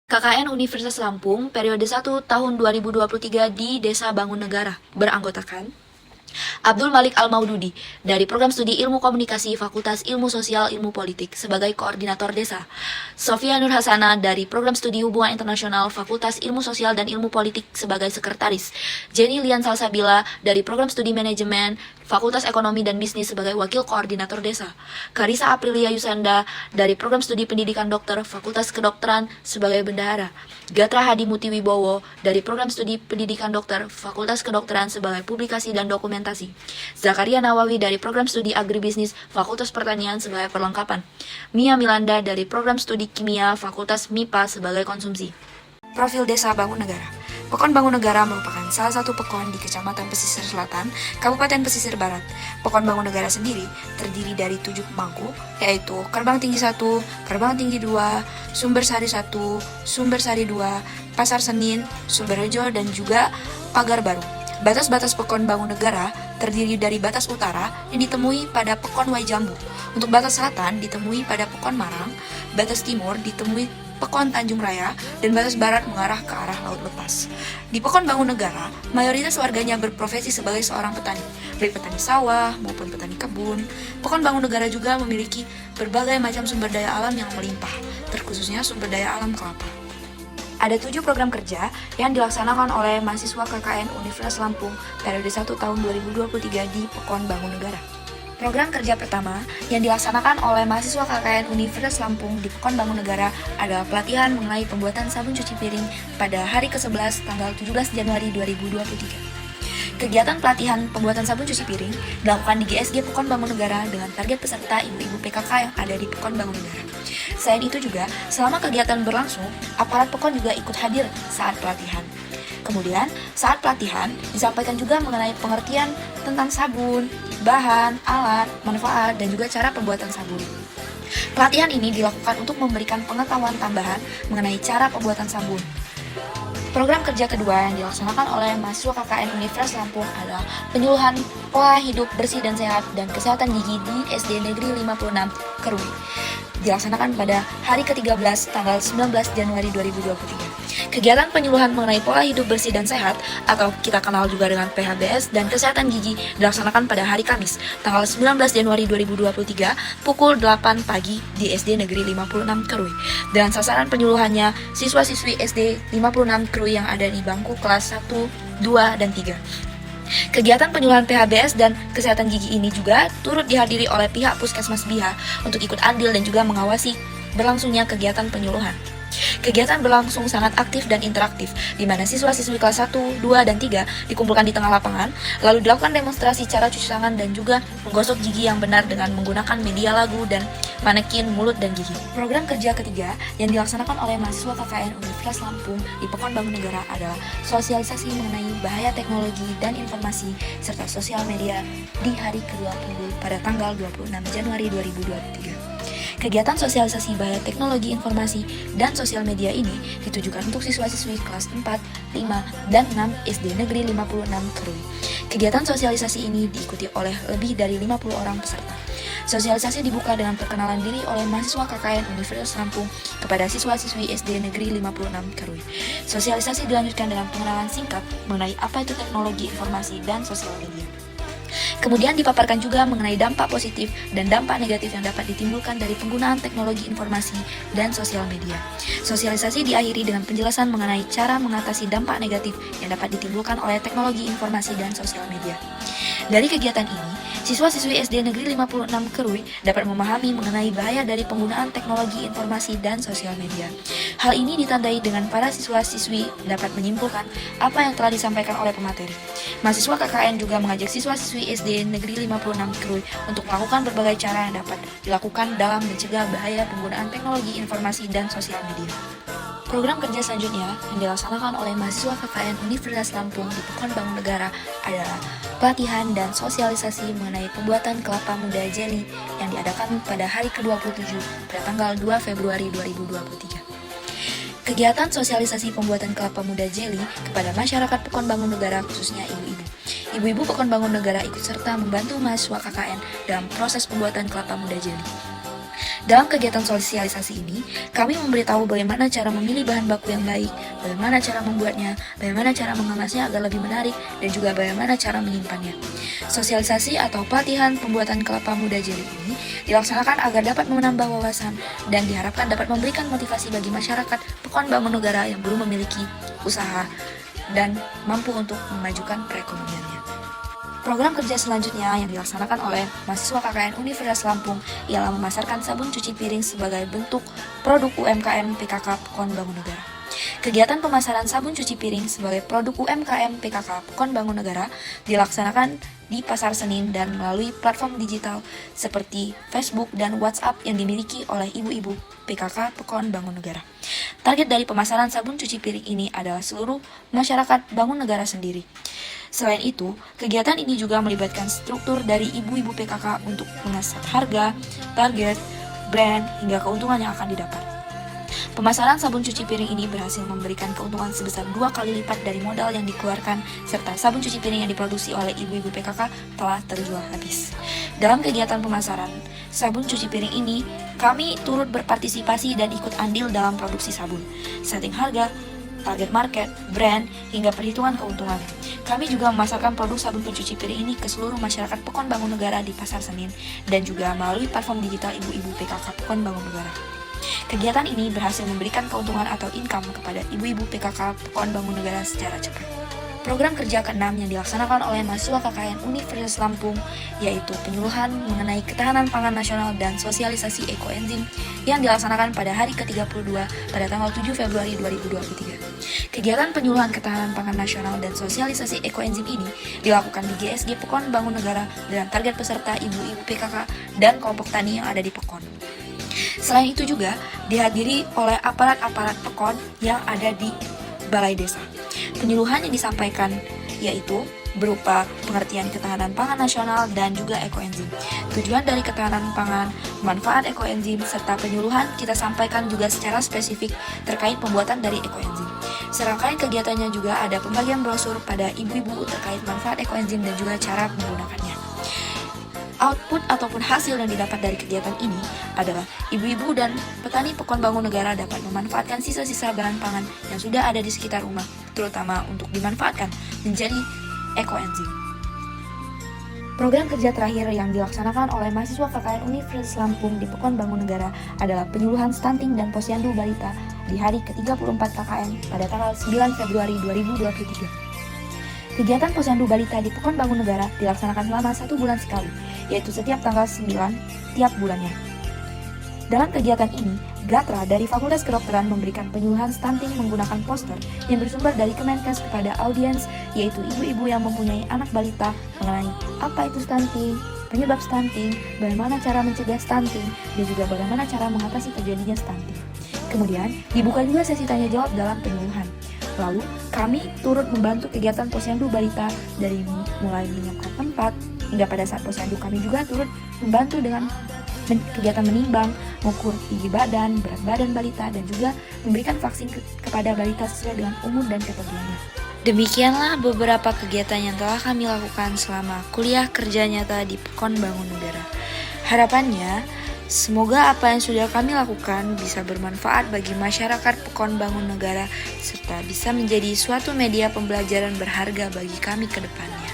KKN Universitas Lampung periode 1 tahun 2023 di Desa Bangun Negara beranggotakan Abdul Malik Al-Maududi dari Program Studi Ilmu Komunikasi Fakultas Ilmu Sosial Ilmu Politik sebagai Koordinator Desa, Sofia Nur Hasana dari Program Studi Hubungan Internasional Fakultas Ilmu Sosial dan Ilmu Politik sebagai Sekretaris, Jenny Lian Salsabila dari Program Studi Manajemen Fakultas Ekonomi dan Bisnis sebagai Wakil Koordinator Desa, Karisa Aprilia Yusanda dari Program Studi Pendidikan Dokter Fakultas Kedokteran sebagai Bendahara, Gatra Hadi Muti Wibowo dari Program Studi Pendidikan Dokter Fakultas Kedokteran sebagai Publikasi dan Dokumentasi, Zakaria Nawawi dari Program Studi Agribisnis Fakultas Pertanian sebagai Perlengkapan, Mia Milanda dari Program Studi Kimia Fakultas MIPA sebagai Konsumsi. Profil Desa Bangun Negara. Pekon Bangun Negara merupakan salah satu pekon di Kecamatan Pesisir Selatan, Kabupaten Pesisir Barat. Pekon Bangun Negara sendiri terdiri dari 7 pemangku, yaitu Kerbang Tinggi 1, Kerbang Tinggi 2, Sumber Sari 1, Sumber Sari 2, Pasar Senin, Sumberjo, dan juga Pagar Baru. Batas-batas Pekon Bangun Negara terdiri dari batas utara yang ditemui pada Pekon Waijambu. Untuk batas selatan ditemui pada Pekon Marang, batas timur ditemui Pekon Tanjung Raya, dan batas barat mengarah ke arah Laut Lepas. Di Pekon Bangun Negara, mayoritas warganya berprofesi sebagai seorang petani, baik petani sawah maupun petani kebun. Pekon Bangun Negara juga memiliki berbagai macam sumber daya alam yang melimpah, terkhususnya sumber daya alam kelapa. Ada 7 program kerja yang dilaksanakan oleh mahasiswa KKN Universitas Lampung periode 1 tahun 2023 di Pekon Bangun Negara. Program kerja pertama yang dilaksanakan oleh mahasiswa KKN Universitas Lampung di Pekon Bangun Negara adalah pelatihan mengenai pembuatan sabun cuci piring pada hari ke-11 tanggal 17 Januari 2023. Kegiatan pelatihan pembuatan sabun cuci piring dilakukan di GSG Pekon Bangun Negara dengan target peserta ibu-ibu PKK yang ada di Pekon Bangun Negara. Selain itu juga, selama kegiatan berlangsung, aparat Pekon juga ikut hadir saat pelatihan. Kemudian, saat pelatihan, disampaikan juga mengenai pengertian tentang sabun, bahan, alat, manfaat, dan juga cara pembuatan sabun. Pelatihan ini dilakukan untuk memberikan pengetahuan tambahan mengenai cara pembuatan sabun. Program kerja kedua yang dilaksanakan oleh mahasiswa KKN Universitas Lampung adalah penyuluhan pola hidup bersih dan sehat dan kesehatan gigi di SD Negeri 56 Kerui. Dilaksanakan pada hari ke-13 tanggal 19 Januari 2023. Kegiatan penyuluhan mengenai pola hidup bersih dan sehat atau kita kenal juga dengan PHBS dan kesehatan gigi dilaksanakan pada hari Kamis tanggal 19 Januari 2023 pukul 8 pagi di SD Negeri 56 Kerui. Dan sasaran penyuluhannya siswa-siswi SD 56 Kerui yang ada di bangku kelas 1, 2, dan 3. Kegiatan penyuluhan PHBS dan kesehatan gigi ini juga turut dihadiri oleh pihak Puskesmas Biha untuk ikut andil dan juga mengawasi berlangsungnya kegiatan penyuluhan. Kegiatan berlangsung sangat aktif dan interaktif, di mana siswa-siswi kelas 1, 2, dan 3 dikumpulkan di tengah lapangan, lalu dilakukan demonstrasi cara cuci tangan dan juga menggosok gigi yang benar dengan menggunakan media lagu dan manekin mulut dan gigi. Program kerja ketiga yang dilaksanakan oleh mahasiswa KKN Universitas Lampung di Pekon Bangun Negara adalah sosialisasi mengenai bahaya teknologi dan informasi serta sosial media di hari ke-20 pada tanggal 26 Januari 2023. Kegiatan sosialisasi bahaya teknologi informasi dan sosial media ini ditujukan untuk siswa-siswi kelas 4, 5, dan 6 SD Negeri 56 Kerui. Kegiatan sosialisasi ini diikuti oleh lebih dari 50 orang peserta. Sosialisasi dibuka dengan perkenalan diri oleh mahasiswa KKN Universitas Lampung kepada siswa-siswi SD Negeri 56 Kerui. Sosialisasi dilanjutkan dengan pengenalan singkat mengenai apa itu teknologi informasi dan sosial media. Kemudian dipaparkan juga mengenai dampak positif dan dampak negatif yang dapat ditimbulkan dari penggunaan teknologi informasi dan sosial media. Sosialisasi diakhiri dengan penjelasan mengenai cara mengatasi dampak negatif yang dapat ditimbulkan oleh teknologi informasi dan sosial media. Dari kegiatan ini, siswa-siswi SD Negeri 56 Kerui dapat memahami mengenai bahaya dari penggunaan teknologi informasi dan sosial media. Hal ini ditandai dengan para siswa-siswi dapat menyimpulkan apa yang telah disampaikan oleh pemateri. Mahasiswa KKN juga mengajak siswa-siswi SD Negeri 56 Kerui untuk melakukan berbagai cara yang dapat dilakukan dalam mencegah bahaya penggunaan teknologi informasi dan sosial media. Program kerja selanjutnya yang dilaksanakan oleh mahasiswa KKN Universitas Lampung di Pekon Bangun Negara adalah pelatihan dan sosialisasi mengenai pembuatan kelapa muda jelly yang diadakan pada hari ke-27 pada tanggal 2 Februari 2023. Kegiatan sosialisasi pembuatan kelapa muda jelly kepada masyarakat Pekon Bangun Negara khususnya ibu-ibu. Ibu-ibu Pekon Bangun Negara ikut serta membantu mahasiswa KKN dalam proses pembuatan kelapa muda jelly. Dalam kegiatan sosialisasi ini, kami memberitahu bagaimana cara memilih bahan baku yang baik, bagaimana cara membuatnya, bagaimana cara mengemasnya agar lebih menarik, dan juga bagaimana cara menyimpannya. Sosialisasi atau pelatihan pembuatan kelapa muda jeli ini dilaksanakan agar dapat menambah wawasan dan diharapkan dapat memberikan motivasi bagi masyarakat Pekon Bangunegara yang belum memiliki usaha dan mampu untuk memajukan perekonomiannya. Program kerja selanjutnya yang dilaksanakan oleh mahasiswa KKN Universitas Lampung ialah memasarkan sabun cuci piring sebagai bentuk produk UMKM PKK Pekon Bangunegara. Kegiatan pemasaran sabun cuci piring sebagai produk UMKM PKK Pekon Bangunegara dilaksanakan di Pasar Senin dan melalui platform digital seperti Facebook dan WhatsApp yang dimiliki oleh ibu-ibu PKK Pekon Bangunegara. Target dari pemasaran sabun cuci piring ini adalah seluruh masyarakat Bangunegara sendiri. Selain itu, kegiatan ini juga melibatkan struktur dari ibu-ibu PKK untuk mengasah harga, target, brand, hingga keuntungan yang akan didapat. Pemasaran sabun cuci piring ini berhasil memberikan keuntungan sebesar 2 kali lipat dari modal yang dikeluarkan, serta sabun cuci piring yang diproduksi oleh ibu-ibu PKK telah terjual habis. Dalam kegiatan pemasaran sabun cuci piring ini, kami turut berpartisipasi dan ikut andil dalam produksi sabun, setting harga, target market, brand, hingga perhitungan keuntungan. Kami juga memasarkan produk sabun pencuci piring ini ke seluruh masyarakat Pekon Bangunegara di Pasar Senin dan juga melalui platform digital ibu-ibu PKK Pekon Bangunegara. Kegiatan ini berhasil memberikan keuntungan atau income kepada ibu-ibu PKK Pekon Bangunegara secara cepat. Program kerja ke-6 yang dilaksanakan oleh mahasiswa KKN Universitas Lampung yaitu penyuluhan mengenai ketahanan pangan nasional dan sosialisasi ekoenzim yang dilaksanakan pada hari ke-32 pada tanggal 7 Februari 2023. Kegiatan penyuluhan ketahanan pangan nasional dan sosialisasi ekoenzim ini dilakukan di GSG Pekon Bangunegara dengan target peserta ibu-ibu PKK dan kelompok tani yang ada di Pekon. Selain itu juga dihadiri oleh aparat-aparat Pekon yang ada di Balai Desa. Penyuluhan yang disampaikan yaitu berupa pengertian ketahanan pangan nasional dan juga ekoenzim. Tujuan dari ketahanan pangan, manfaat ekoenzim, serta penyuluhan kita sampaikan juga secara spesifik terkait pembuatan dari ekoenzim. Serangkaian kegiatannya juga ada pembagian brosur pada ibu-ibu terkait manfaat ekoenzim dan juga cara menggunakannya. Output ataupun hasil yang didapat dari kegiatan ini adalah ibu-ibu dan petani Pekon Bangunegara dapat memanfaatkan sisa-sisa bahan pangan yang sudah ada di sekitar rumah, terutama untuk dimanfaatkan menjadi ekoenzim. Program kerja terakhir yang dilaksanakan oleh mahasiswa KKN Universitas Lampung di Pekon Bangunegara adalah penyuluhan stunting dan posyandu balita di hari ke-34 KKN pada tanggal 9 Februari 2023. Kegiatan posyandu balita di Pekon Bangunegara dilaksanakan selama 1 bulan sekali, yaitu setiap tanggal 9 tiap bulannya. Dalam kegiatan ini, Gatra dari Fakultas Kedokteran memberikan penyuluhan stunting menggunakan poster yang bersumber dari Kemenkes kepada audiens, yaitu ibu-ibu yang mempunyai anak balita mengenai apa itu stunting, penyebab stunting, bagaimana cara mencegah stunting, dan juga bagaimana cara mengatasi terjadinya stunting. Kemudian, dibuka juga sesi tanya jawab dalam penyuluhan. Lalu, kami turut membantu kegiatan posyandu balita dari mulai menyiapkan tempat, hingga pada saat posyandu kami juga turut membantu dengan kegiatan menimbang, mengukur tinggi badan, berat badan balita, dan juga memberikan vaksin kepada balita sesuai dengan umur dan kategorinya. Demikianlah beberapa kegiatan yang telah kami lakukan selama kuliah kerja nyata di Pekon Bangunegara. Harapannya, semoga apa yang sudah kami lakukan bisa bermanfaat bagi masyarakat Pekon Bangunegara serta bisa menjadi suatu media pembelajaran berharga bagi kami ke depannya.